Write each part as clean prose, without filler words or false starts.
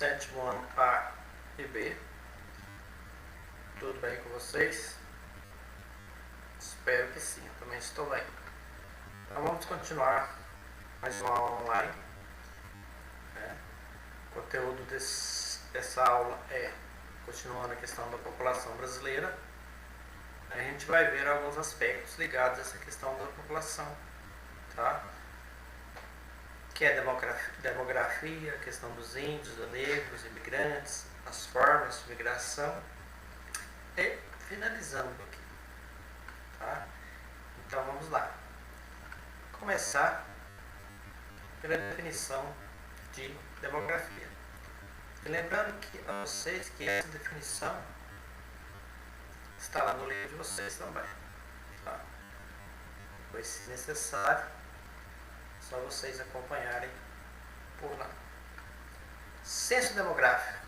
sétimo ano A e B. Tudo bem com vocês? Espero que sim, eu também estou bem. Então vamos continuar mais uma aula online. O conteúdo dessa aula é continuando a questão da população brasileira. A gente vai ver alguns aspectos ligados a essa questão da população, tá? Que é demografia, a questão dos índios, dos negros, imigrantes, as formas de migração e finalizando aqui, tá? Então vamos lá. Começar pela definição de demografia. E lembrando a vocês que essa definição está lá no livro de vocês também, tá? Pois, se necessário, só vocês acompanharem por lá. Censo demográfico.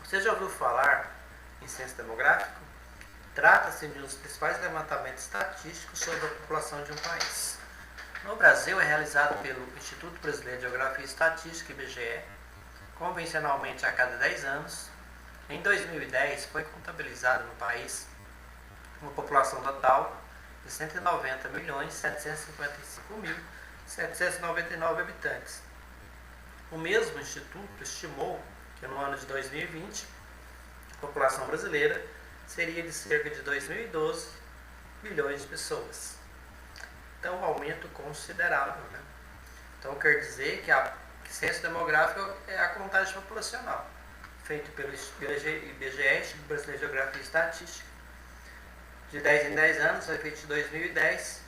Você já ouviu falar em censo demográfico? Trata-se de um dos principais levantamentos estatísticos sobre a população de um país. No Brasil é realizado pelo Instituto Brasileiro de Geografia e Estatística, IBGE, convencionalmente a cada 10 anos. Em 2010 foi contabilizado no país uma população total de 190.755.799 habitantes. O mesmo instituto estimou que no ano de 2020 a população brasileira seria de cerca de 2.012 milhões de pessoas. Então, um aumento considerável, né? Então, quer dizer que o censo demográfico é a contagem populacional, feito pelo IBGE, Instituto Brasileiro de Geografia e Estatística. De 10 em 10 anos, foi feito em 2010.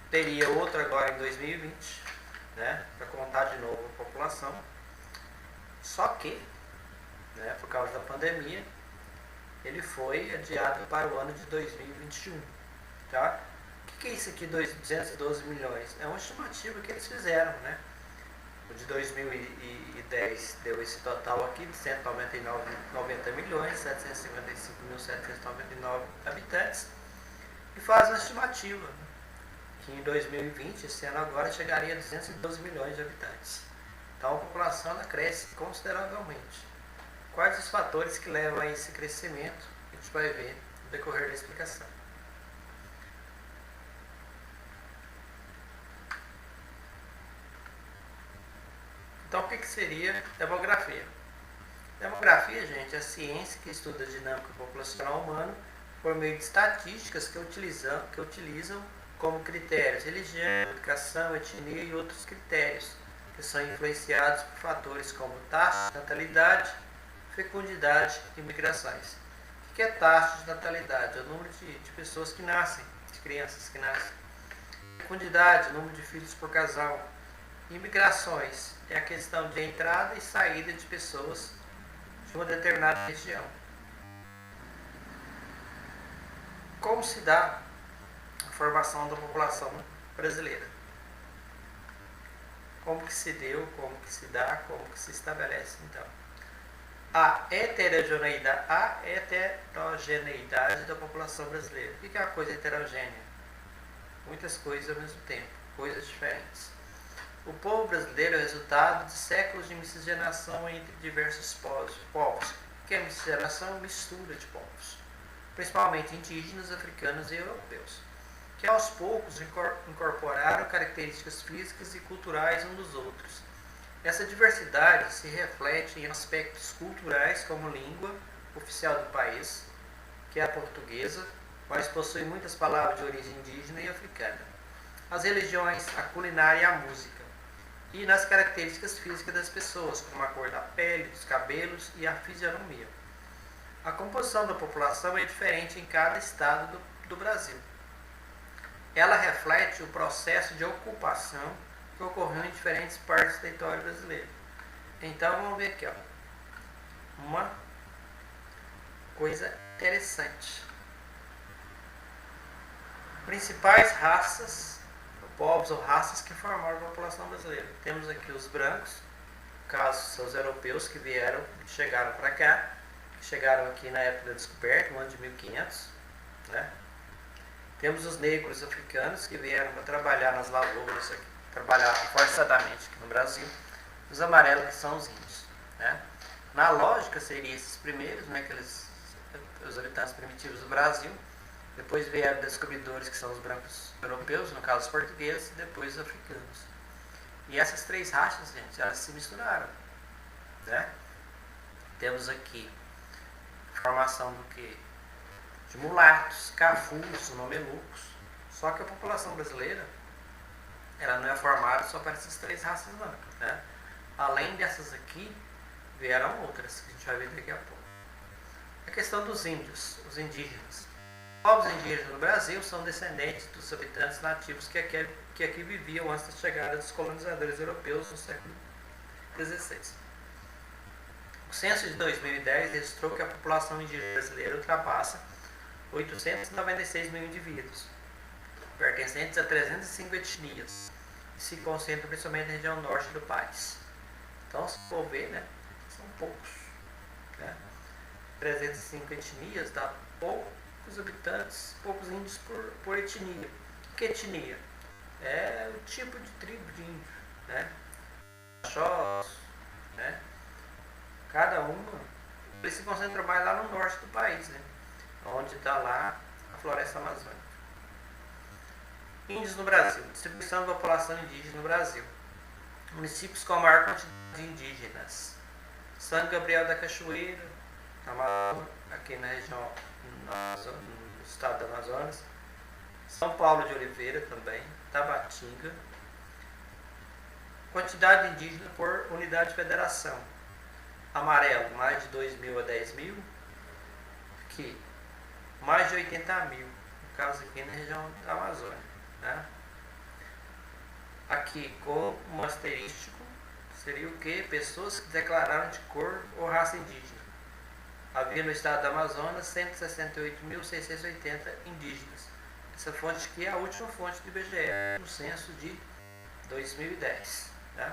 Teria outro agora em 2020, né, para contar de novo a população. Só que, né, por causa da pandemia, ele foi adiado para o ano de 2021. Tá? O que é isso aqui, 212 milhões? É uma estimativa que eles fizeram, né? O de 2010 deu esse total aqui de 190.755.799 habitantes, e faz uma estimativa, né, que em 2020, esse ano agora, chegaria a 212 milhões de habitantes. Então a população ela cresce consideravelmente. Quais os fatores que levam a esse crescimento? A gente vai ver no decorrer da explicação. Então, o que seria demografia? Demografia, gente, é a ciência que estuda a dinâmica populacional humana por meio de estatísticas que utilizam como critérios religião, educação, etnia e outros critérios, que são influenciados por fatores como taxa de natalidade, fecundidade e migrações. O que é taxa de natalidade? É o número de pessoas que nascem, de crianças que nascem. Fecundidade, o número de filhos por casal. Imigrações é a questão de entrada e saída de pessoas de uma determinada região. Como se dá a formação da população brasileira? Como que se deu, como que se dá, como que se estabelece, então? A heterogeneidade da população brasileira. O que é uma coisa heterogênea? Muitas coisas ao mesmo tempo, coisas diferentes. O povo brasileiro é o resultado de séculos de miscigenação entre diversos povos. O que é miscigenação? Mistura de povos, principalmente indígenas, africanos e europeus, que aos poucos incorporaram características físicas e culturais uns dos outros. Essa diversidade se reflete em aspectos culturais como língua oficial do país, que é a portuguesa, mas possui muitas palavras de origem indígena e africana, as religiões, a culinária e a música, e nas características físicas das pessoas, como a cor da pele, dos cabelos e a fisionomia. A composição da população é diferente em cada estado do Brasil. Ela reflete o processo de ocupação que ocorreu em diferentes partes do território brasileiro. Então vamos ver aqui, ó, uma coisa interessante. Principais raças, povos ou raças que formaram a população brasileira. Temos aqui os brancos, no caso são os europeus que chegaram para cá, chegaram aqui na época da descoberta, no ano de 1500, né? Temos os negros africanos que vieram para trabalhar nas lavouras, trabalhar forçadamente aqui no Brasil. Os amarelos, que são os índios. Né? Na lógica, seriam esses primeiros, né, os habitantes primitivos do Brasil. Depois vieram descobridores, que são os brancos europeus, no caso os portugueses, e depois os africanos. E essas três raças, gente, elas se misturaram. Né? Temos aqui a formação do que? De mulatos, cafus, mamelucos. Só que a população brasileira, ela não é formada só para essas três raças não. Né? Além dessas aqui, vieram outras, que a gente vai ver daqui a pouco. A questão dos índios, os indígenas. Os povos indígenas no Brasil são descendentes dos habitantes nativos que aqui viviam antes da chegada dos colonizadores europeus no século XVI. O censo de 2010 registrou que a população indígena brasileira ultrapassa 896 mil indivíduos, pertencentes a 305 etnias, e se concentram principalmente na região norte do país. Então, se for ver, né, são poucos. Né? 305 etnias dá poucos habitantes, poucos índios por etnia. Que etnia? É o tipo de tribo de índio. Né? Xós, né? Cada uma, eles se concentram mais lá no norte do país, né? Onde está lá a floresta amazônica. Índios no Brasil. Distribuição da população indígena no Brasil. Municípios com a maior quantidade de indígenas: São Gabriel da Cachoeira, aqui na região, no estado do Amazonas. São Paulo de Oliveira também, Tabatinga. Quantidade indígena por unidade de federação: amarelo, mais de 2 mil a 10 mil. Aqui, mais de 80 mil, no caso aqui na região da Amazônia. Né? Aqui, com um asterístico, seria o que? Pessoas que declararam de cor ou raça indígena. Havia no estado do Amazonas 168.680 indígenas. Essa fonte aqui é a última fonte do IBGE, no censo de 2010. Né?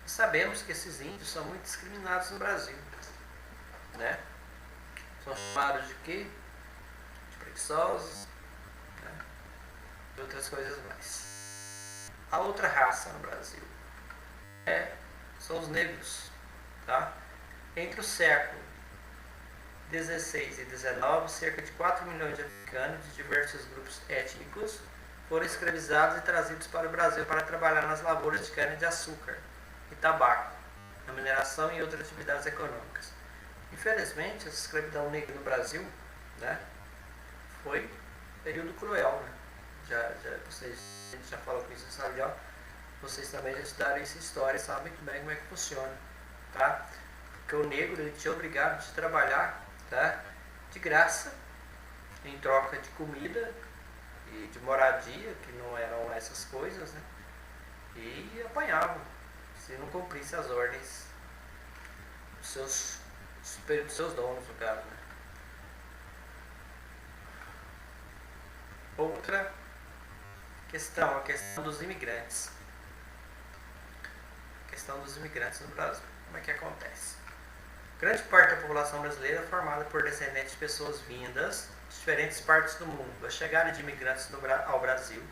E sabemos que esses índios são muito discriminados no Brasil. Né? São chamados de quê? De preguiçosos, né? E outras coisas mais. A outra raça no Brasil são os negros. Tá? Entre o século XVI e XIX, cerca de 4 milhões de africanos de diversos grupos étnicos foram escravizados e trazidos para o Brasil para trabalhar nas lavouras de cana-de-açúcar e tabaco, na mineração e outras atividades econômicas. Infelizmente, essa escravidão negra no Brasil, né, foi um período cruel. Né? A gente já falou com isso, sabe? Ó, vocês também já estudaram essa história, sabem muito bem como é que funciona. Tá? Porque o negro, ele tinha obrigado a trabalhar, tá, de graça, em troca de comida e de moradia, que não eram essas coisas, né? E apanhavam se não cumprisse as ordens dos seus donos, no caso. Né? Outra questão, a questão dos imigrantes. A questão dos imigrantes no Brasil. Como é que acontece? Grande parte da população brasileira é formada por descendentes de pessoas vindas de diferentes partes do mundo. A chegada de imigrantes ao Brasil,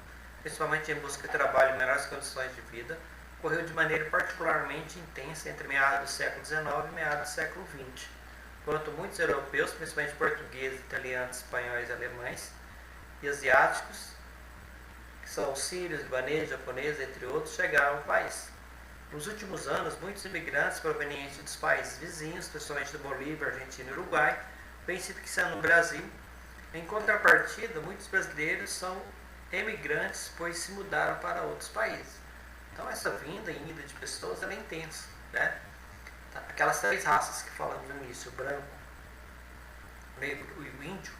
principalmente em busca de trabalho e melhores condições de vida, ocorreu de maneira particularmente intensa entre meados do século XIX e meados do século XX, quando muitos europeus, principalmente portugueses, italianos, espanhóis, alemães e asiáticos, que são sírios, libaneses, japoneses, entre outros, chegaram ao país. Nos últimos anos, muitos imigrantes provenientes dos países vizinhos, principalmente do Bolívia, Argentina e Uruguai, vêm se fixando no Brasil. Em contrapartida, muitos brasileiros são emigrantes, pois se mudaram para outros países. Então, essa vinda e ida de pessoas ela é intensa. Né? Aquelas três raças que falamos no início, o branco, o negro e o índio,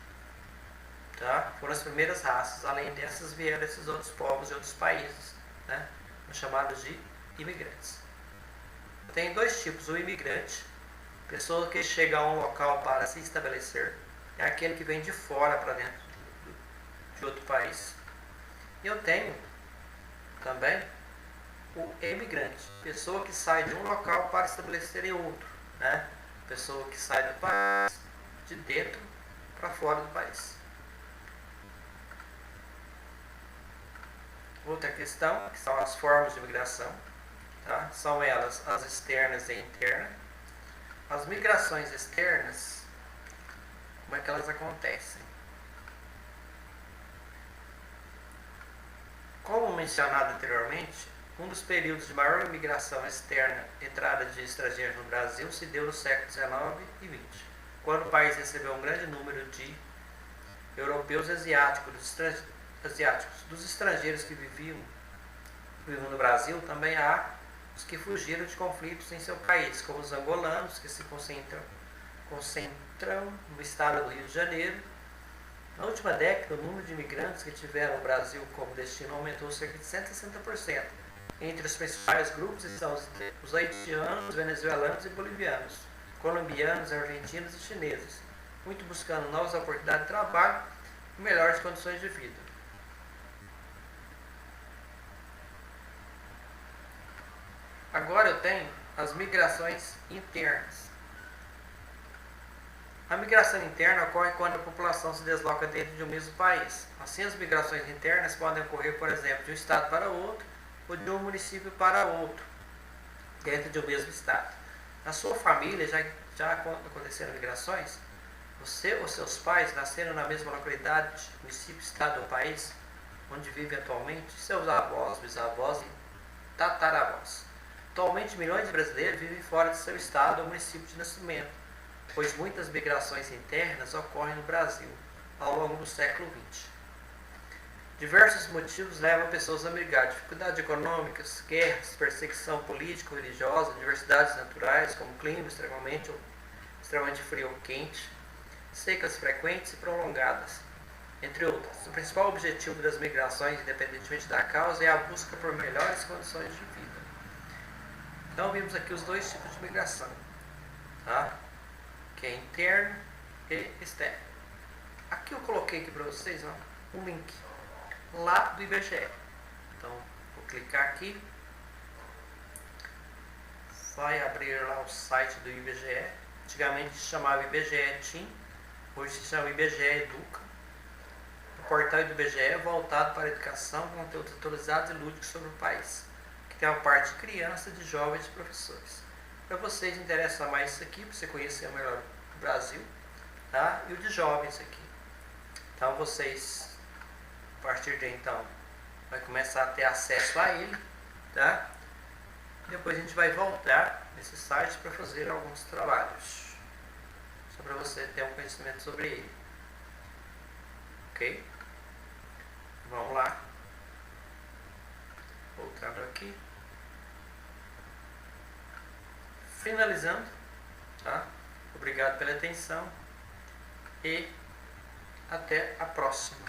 tá? Foram as primeiras raças. Além dessas, vieram esses outros povos de outros países, né? Chamados de imigrantes. Tem dois tipos: o imigrante, pessoa que chega a um local para se estabelecer, é aquele que vem de fora para dentro de outro país. E eu tenho também o emigrante, pessoa que sai de um local para estabelecer em outro, né? Pessoa que sai do país, de dentro para fora do país. Outra questão, que são as formas de imigração. tá? São elas as externas e internas. As migrações externas, como é que elas acontecem? Como mencionado anteriormente, um dos períodos de maior imigração externa, entrada de estrangeiros no Brasil, se deu no século XIX e XX, quando o país recebeu um grande número de europeus asiáticos. Dos estrangeiros que viviam no Brasil, também há os que fugiram de conflitos em seu país, como os angolanos, que se concentram no estado do Rio de Janeiro. Na última década, o número de imigrantes que tiveram o Brasil como destino aumentou cerca de 160%. Entre os principais grupos estão os haitianos, venezuelanos e bolivianos, colombianos, argentinos e chineses, muito buscando novas oportunidades de trabalho e melhores condições de vida. Agora eu tenho as migrações internas. A migração interna ocorre quando a população se desloca dentro de um mesmo país. Assim, as migrações internas podem ocorrer, por exemplo, de um estado para outro ou de um município para outro, dentro de um mesmo estado. Na sua família já aconteceram migrações? Você ou seus pais nasceram na mesma localidade, município, estado ou país onde vive atualmente? Seus avós, bisavós e tataravós. Atualmente, milhões de brasileiros vivem fora de seu estado ou município de nascimento, pois muitas migrações internas ocorrem no Brasil ao longo do século XX. Diversos motivos levam pessoas a migrar: dificuldades econômicas, guerras, perseguição política ou religiosa, diversidades naturais, como clima extremamente frio ou quente, secas frequentes e prolongadas, entre outras. O principal objetivo das migrações, independentemente da causa, é a busca por melhores condições de vida. Então, vimos aqui os dois tipos de migração, tá? Que é interno e externo. Aqui eu coloquei aqui para vocês, ó, um link lá do IBGE. Então, vou clicar aqui, vai abrir lá o site do IBGE. Antigamente se chamava IBGE Team, hoje se chama IBGE Educa. O portal do IBGE é voltado para a educação, conteúdos atualizados e lúdicos sobre o país, que tem a parte de criança, de jovens e professores. Para vocês interessar mais isso aqui, para você conhecer melhor o Brasil, tá? E o de jovens aqui. Então vocês, a partir de então, vai começar a ter acesso a ele, tá? Depois a gente vai voltar nesse site para fazer alguns trabalhos, só para você ter um conhecimento sobre ele. Ok? Vamos lá. Voltando aqui. Finalizando, tá? Obrigado pela atenção e até a próxima.